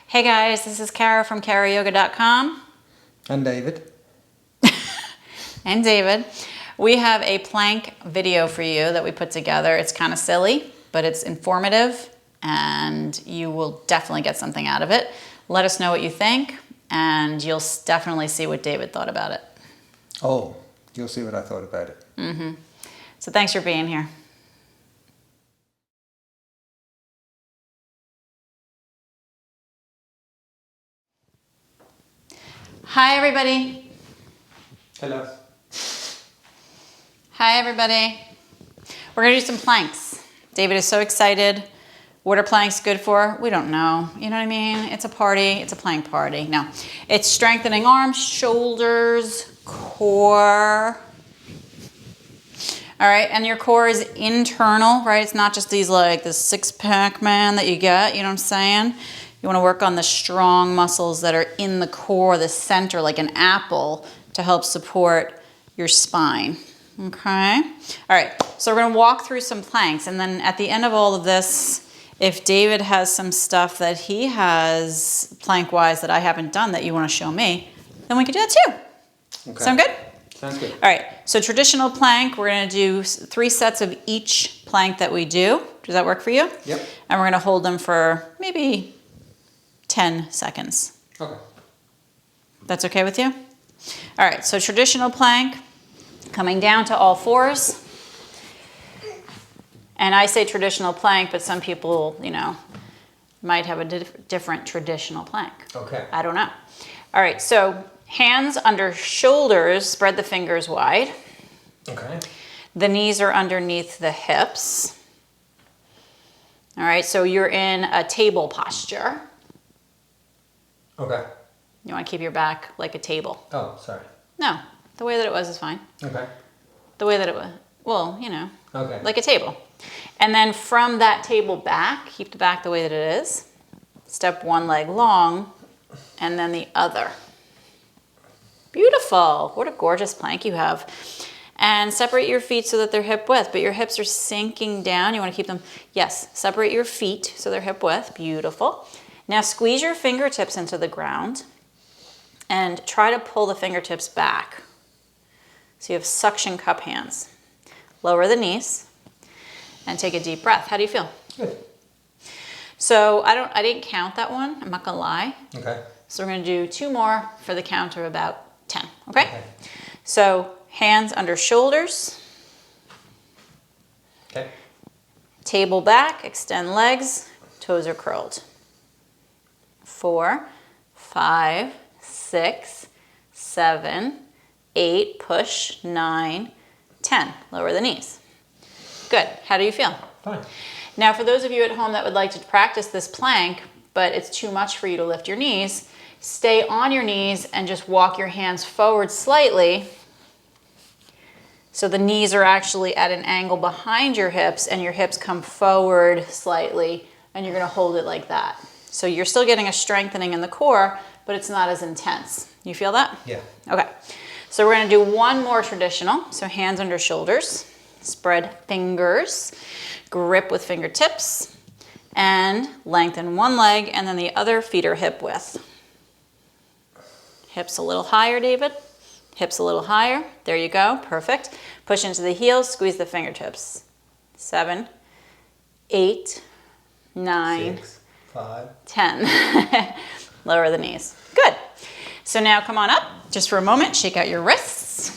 Hey guys, this is Kara from karayoga.com. And David. And David. We have a plank video for you that we put together. It's kind of silly, but it's informative and you will definitely get something out of it. Let us know what you think and you'll definitely see what David thought about it. Oh, you'll see what I thought about it. Mm-hmm. So thanks for being here. Hi everybody. Hello. Hi everybody. We're gonna do some planks. David is so excited. What are planks good for? We don't know. You know what I mean? It's a party, it's a plank party. No, it's strengthening arms, shoulders, core. All right, and your core is internal, right? It's not just these like the six-pack man that you get, you know what I'm saying? You wanna work on the strong muscles that are in the core, the center, like an apple, to help support your spine, okay? All right, so we're gonna walk through some planks, and then at the end of all of this, if David has some stuff that he has plank-wise that I haven't done that you wanna show me, then we can do that too. Okay. Sound good? Sounds good. All right, so traditional plank, we're gonna do 3 sets of each plank that we do. Does that work for you? Yep. And we're gonna hold them for maybe 10 seconds. Okay. That's okay with you? All right, so traditional plank, coming down to all fours. And I say traditional plank, but some people, you know, might have a different traditional plank. Okay. I don't know. All right, so hands under shoulders, spread the fingers wide. Okay. The knees are underneath the hips. All right, so you're in a table posture. Okay. You want to keep your back like a table. Oh, sorry. No, the way that it was is fine. Okay. The way that it was, well, you know, okay, like a table. And then from that table back, keep the back the way that it is. Step one leg long, and then the other. Beautiful. What a gorgeous plank you have. And separate your feet so that they're hip width, but your hips are sinking down. You want to keep them, yes, separate your feet so they're hip width. Beautiful. Now squeeze your fingertips into the ground and try to pull the fingertips back. So you have suction cup hands. Lower the knees and take a deep breath. How do you feel? Good. So I didn't count that one, I'm not gonna lie. Okay. So we're gonna do 2 more for the count of about 10, okay? So hands under shoulders. Okay. Table back, extend legs, toes are curled. 4, 5, 6, 7, 8, push, 9, 10. Lower the knees. Good. How do you feel? Fine. Now, for those of you at home that would like to practice this plank, but it's too much for you to lift your knees, stay on your knees and just walk your hands forward slightly so the knees are actually at an angle behind your hips and your hips come forward slightly and you're going to hold it like that. So you're still getting a strengthening in the core, but it's not as intense. You feel that? Yeah. Okay. So we're going to do 1 more traditional. So hands under shoulders, spread fingers, grip with fingertips, and lengthen one leg, and then the other feet are hip width. Hips a little higher, David. Hips a little higher. There you go. Perfect. Push into the heels, squeeze the fingertips. 7, 8, 9, 6, 5, 10. Lower the knees. Good. So now come on up just for a moment. Shake out your wrists.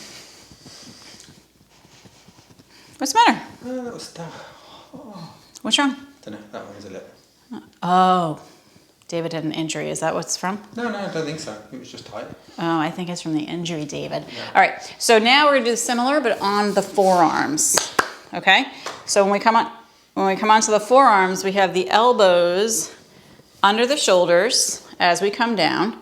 What's the matter? that was that. Oh. What's wrong? Don't know. That one was a little. Oh, David had an injury. Is that what's from? No, I don't think so. It was just tight. Oh, I think it's from the injury, David. Yeah. All right. So now we're gonna do similar, but on the forearms. Okay. So when we come onto the forearms, we have the elbows under the shoulders as we come down.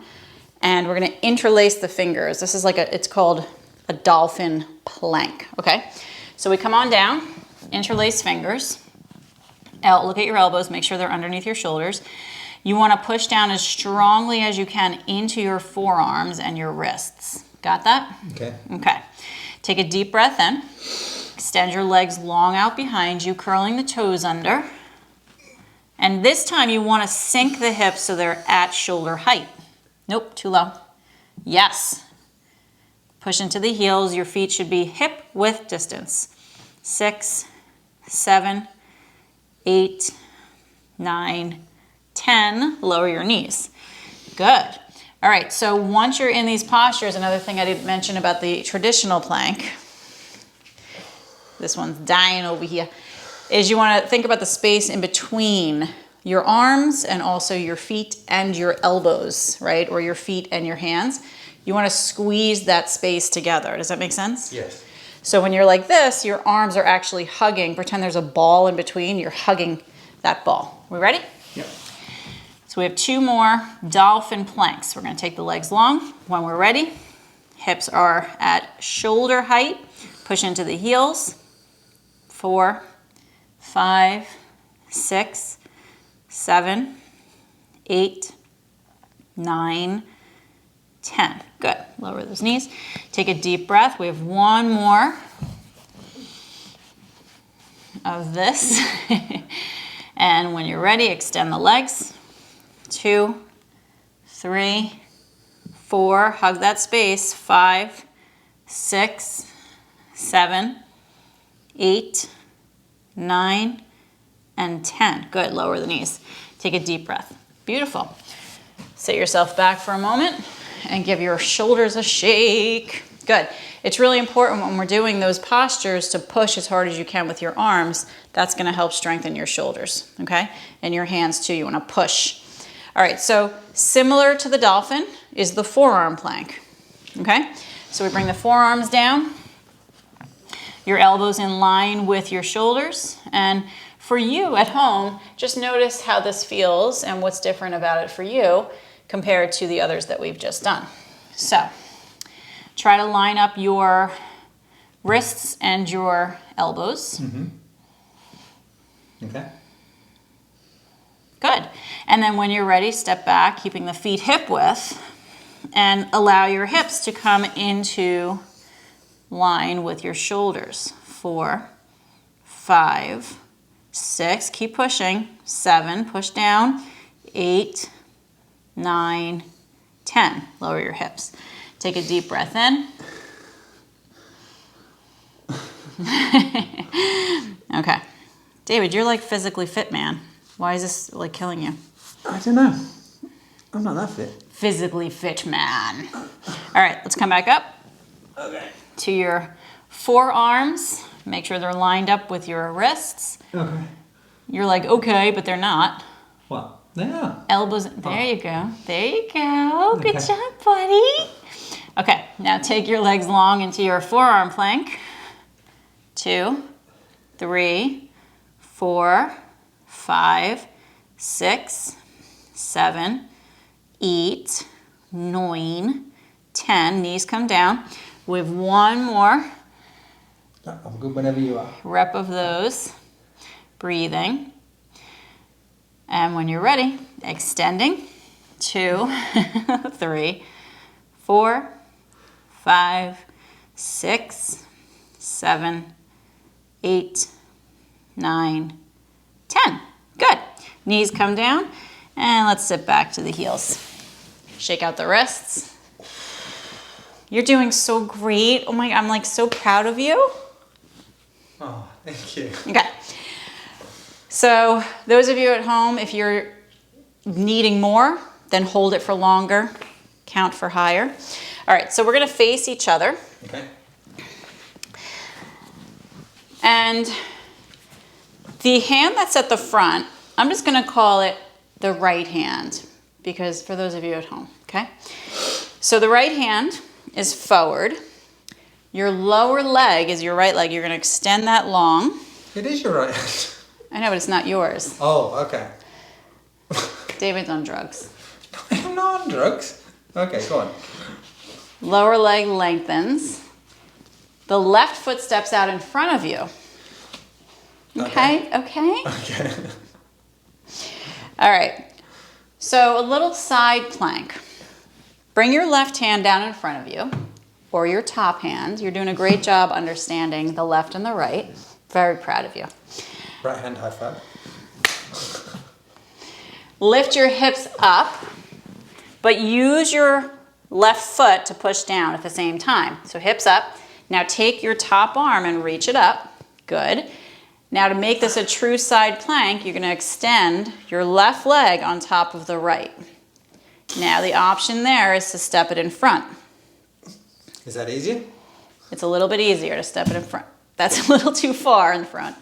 And we're gonna interlace the fingers. This is like it's called a Dolphin Plank, okay? So we come on down, interlace fingers. Look at your elbows, make sure they're underneath your shoulders. You wanna push down as strongly as you can into your forearms and your wrists. Got that? Okay. Okay. Take a deep breath in. Extend your legs long out behind you, curling the toes under. And this time you want to sink the hips so they're at shoulder height. Nope, too low. Yes. Push into the heels. Your feet should be hip width distance. 6, 7, 8, 9, 10. Lower your knees. Good. All right, so once you're in these postures, another thing I didn't mention about the traditional plank, this one's dying over here, is you want to think about the space in between your arms and also your feet and your elbows, right? Or your feet and your hands. You want to squeeze that space together. Does that make sense? Yes. So when you're like this, your arms are actually hugging. Pretend there's a ball in between. You're hugging that ball. We ready? Yep. So we have 2 more dolphin planks. We're going to take the legs long. When we're ready, hips are at shoulder height. Push into the heels. 4, 5, 6, 7, 8, 9, 10. Good. Lower those knees. Take a deep breath. We have 1 more of this. And when you're ready, extend the legs. 2, 3, 4. Hug that space. 5, 6, 7, 8, 9, and 10. Good. Lower the knees. Take a deep breath. Beautiful. Sit yourself back for a moment and give your shoulders a shake. Good. It's really important when we're doing those postures to push as hard as you can with your arms. That's going to help strengthen your shoulders, okay? And your hands too. You want to push. All right, so similar to the dolphin is the forearm plank, okay? So we bring the forearms down, your elbows in line with your shoulders, and for you at home, just notice how this feels and what's different about it for you compared to the others that we've just done. So try to line up your wrists and your elbows. Mm-hmm. Okay. Good. And then when you're ready, step back, keeping the feet hip width, and allow your hips to come into line with your shoulders. 4, 5, 6, keep pushing. 7, push down. 8, 9, 10. Lower your hips. Take a deep breath in. Okay. David, you're like physically fit, man. Why is this like killing you? I don't know. I'm not that fit. Physically fit man. All right, let's come back up. Okay. To your forearms. Make sure they're lined up with your wrists. Okay. You're like, okay, but they're not. What? They are. Elbows, there you go. There you go. Good Okay. job, buddy. Okay, now take your legs long into your forearm plank. 2, 3, 4, 5, 6, 7, 8, 9, 10. Knees come down. We have 1 more I'm good whenever you are. rep of those. Breathing. And when you're ready, extending. 2, 3, 4, 5, 6, 7, 8, 9, 10. Good. Knees come down. And let's sit back to the heels. Shake out the wrists. You're doing so great. Oh my, I'm like so proud of you. Oh, thank you. Okay. So those of you at home, if you're needing more, then hold it for longer. Count for higher. All right, so we're going to face each other. Okay. And the hand that's at the front, I'm just going to call it the right hand, because for those of you at home, okay? So the right hand is forward. Your lower leg is your right leg. You're going to extend that long. It is your right hand. I know, but it's not yours. Oh, okay. David's on drugs. I'm not on drugs. Okay, go on. Lower leg lengthens. The left foot steps out in front of you. Okay, okay? Okay. All right. So a little side plank. Bring your left hand down in front of you, or your top hand. You're doing a great job understanding the left and the right. Very proud of you. Right hand high five. Lift your hips up, but use your left foot to push down at the same time. So hips up. Now take your top arm and reach it up. Good. Now to make this a true side plank, you're going to extend your left leg on top of the right. Now the option there is to step it in front. Is that easier? It's a little bit easier to step it in front. That's a little too far in front.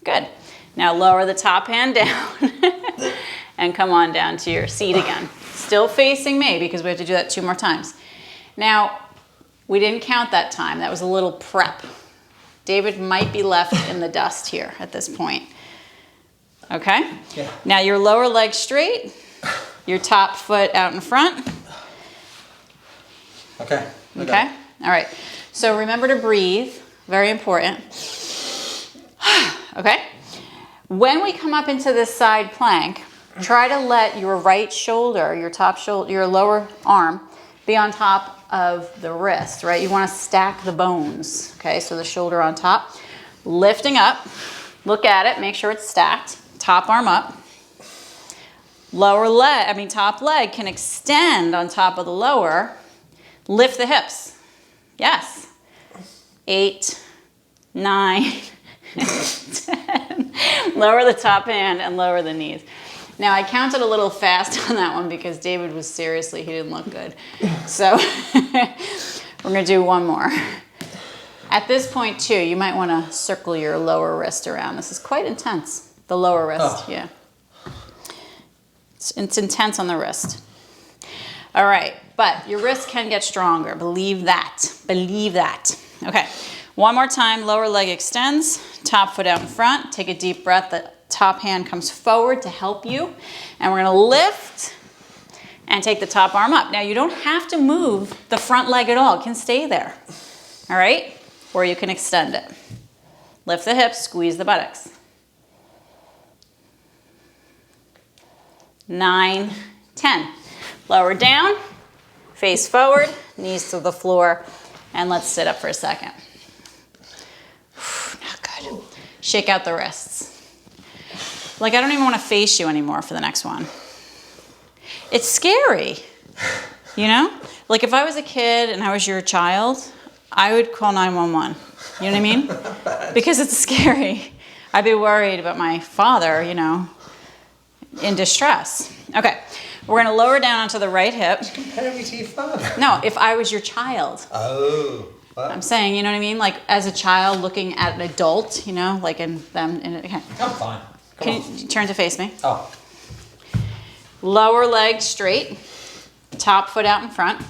Good. Now lower the top hand down and come on down to your seat again. Still facing me because we have to do that 2 more times. Now, we didn't count that time. That was a little prep. David might be left in the dust here at this point. Okay? Yeah. Now your lower leg straight, your top foot out in front. Okay. Okay? All right. So remember to breathe. Very important. Okay? When we come up into this side plank, try to let your right shoulder, your top shoulder, your lower arm be on top of the wrist, right? You want to stack the bones, okay? So the shoulder on top. Lifting up. Look at it. Make sure it's stacked. Top arm up. Top leg can extend on top of the lower. Lift the hips. Yes. 8, 9, 10. Lower the top hand and lower the knees. Now I counted a little fast on that one because David was he didn't look good. So we're gonna do one more. At this point too, you might wanna circle your lower wrist around. This is quite intense, the lower wrist, yeah. It's intense on the wrist. All right, but your wrist can get stronger, believe that, Okay, one more time, lower leg extends, top foot out in front, take a deep breath, the top hand comes forward to help you, and we're gonna lift and take the top arm up. Now you don't have to move the front leg at all, it can stay there, all right? Or you can extend it. Lift the hips, squeeze the buttocks. 9, 10. Lower down, face forward, knees to the floor, and let's sit up for a second. Not good. Shake out the wrists. Like I don't even want to face you anymore for the next one. It's scary, you know? Like if I was a kid and I was your child, I would call 911. You know what I mean? Because it's scary. I'd be worried about my father, you know, in distress. Okay, we're gonna lower down onto the right hip. Compare me to your father. No, if I was your child. Oh. What? I'm saying, you know what I mean? Like as a child looking at an adult, you know, like in them. Okay. I'm fine. Can you turn to face me? Oh. Lower leg straight, top foot out in front.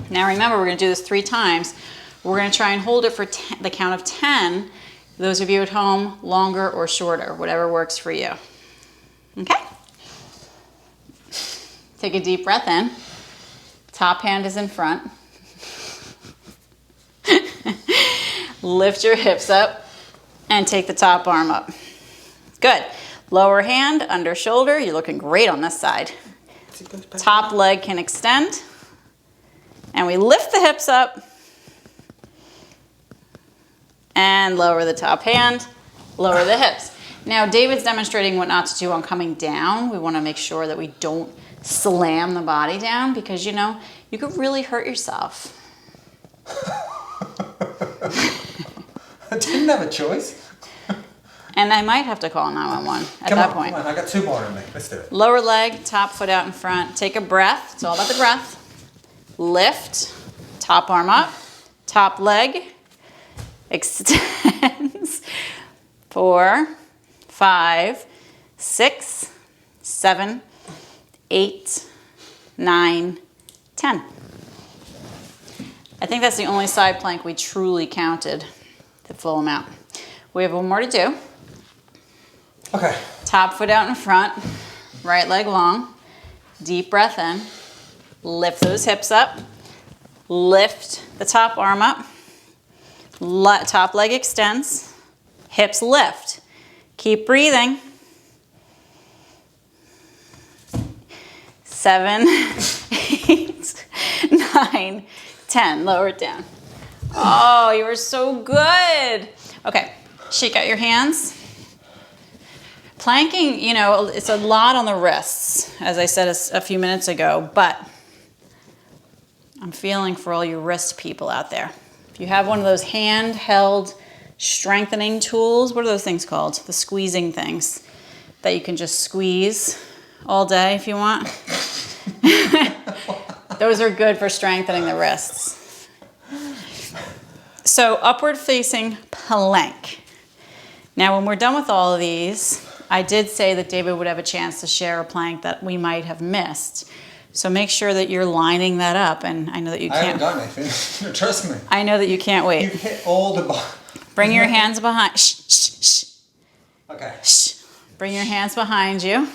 Now remember, we're gonna do this 3 times. We're gonna try and hold it for the count of 10. Those of you at home, longer or shorter, whatever works for you. Okay? Take a deep breath in. Top hand is in front. Lift your hips up and take the top arm up. Good. Lower hand, under shoulder. You're looking great on this side. Top leg can extend. And we lift the hips up. And lower the top hand, lower the hips. Now David's demonstrating what not to do on coming down. We want to make sure that we don't slam the body down because, you know, you could really hurt yourself. I didn't have a choice. And I might have to call 911 at that point. Come on, I got 2 more in me. Let's do it. Lower leg, top foot out in front. Take a breath. It's all about the breath. Lift, top arm up, top leg extends. 4, 5, 6, 7, 8, 9, 10. I think that's the only side plank we truly counted the full amount. We have one more to do. Okay. Top foot out in front, right leg long. Deep breath in. Lift those hips up. Lift the top arm up. Top leg extends. Hips lift. Keep breathing. 7, 8, 9, 10. Lower it down. Oh, you were so good. Okay, shake out your hands. Planking, you know, it's a lot on the wrists, as I said a few minutes ago, but I'm feeling for all you wrist people out there. If you have one of those handheld strengthening tools, what are those things called? The squeezing things that you can just squeeze all day if you want. Those are good for strengthening the wrists. So upward facing plank. Now when we're done with all of these, I did say that David would have a chance to share a plank that we might have missed. So make sure that you're lining that up, and I know that you can't. I haven't done anything. Trust me. I know that you can't wait. You've hit all the Bring your hands behind. Shh, shh, shh. Okay. Shh. Bring your hands behind you.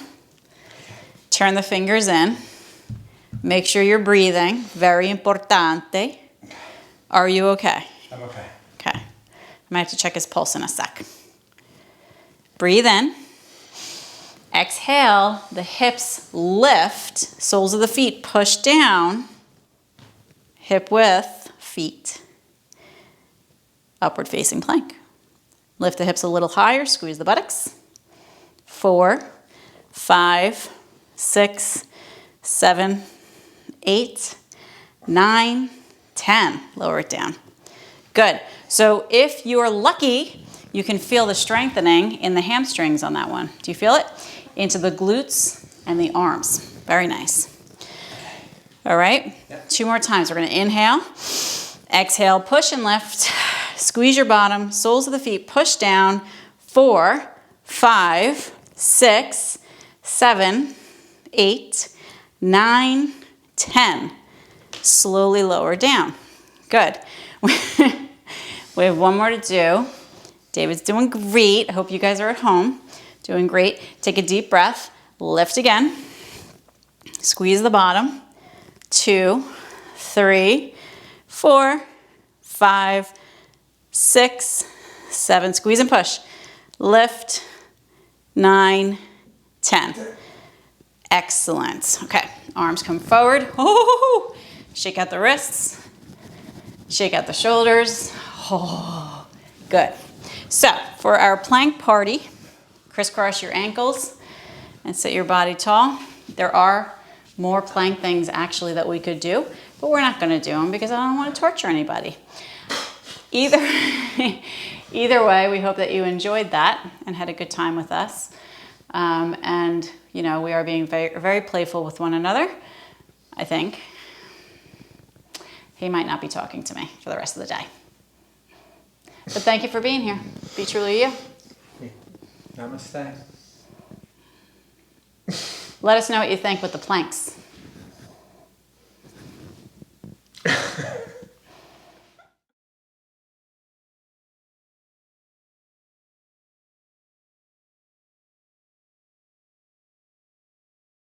Turn the fingers in. Make sure you're breathing. Very importante. Are you okay? I'm okay. Okay. I might have to check his pulse in a sec. Breathe in. Exhale. The hips lift. Soles of the feet push down. Hip width. Feet. Upward facing plank. Lift the hips a little higher. Squeeze the buttocks. 4, 5, 6, 7, 8, 9, 10. Lower it down. Good. So if you're lucky, you can feel the strengthening in the hamstrings on that one. Do you feel it? Into the glutes and the arms. Very nice. All right. Yep. 2 more times. We're going to inhale. Exhale, push and lift. Squeeze your bottom. Soles of the feet push down. 4, 5, 6, 7, 8, 9, 10. Slowly lower down. Good. We have one more to do. David's doing great. I hope you guys are at home. Doing great. Take a deep breath. Lift again. Squeeze the bottom. 2, 3, 4, 5, 6, 7. Squeeze and push. Lift. 9, 10. Excellent. Okay, arms come forward. Oh, shake out the wrists. Shake out the shoulders. Oh, good. So for our plank party, crisscross your ankles and sit your body tall. There are more plank things actually that we could do, but we're not going to do them because I don't want to torture anybody. Either way, we hope that you enjoyed that and had a good time with us. And, you know, we are being very, very playful with one another, I think. He might not be talking to me for the rest of the day. But thank you for being here. Be truly you. Namaste. Let us know what you think with the planks.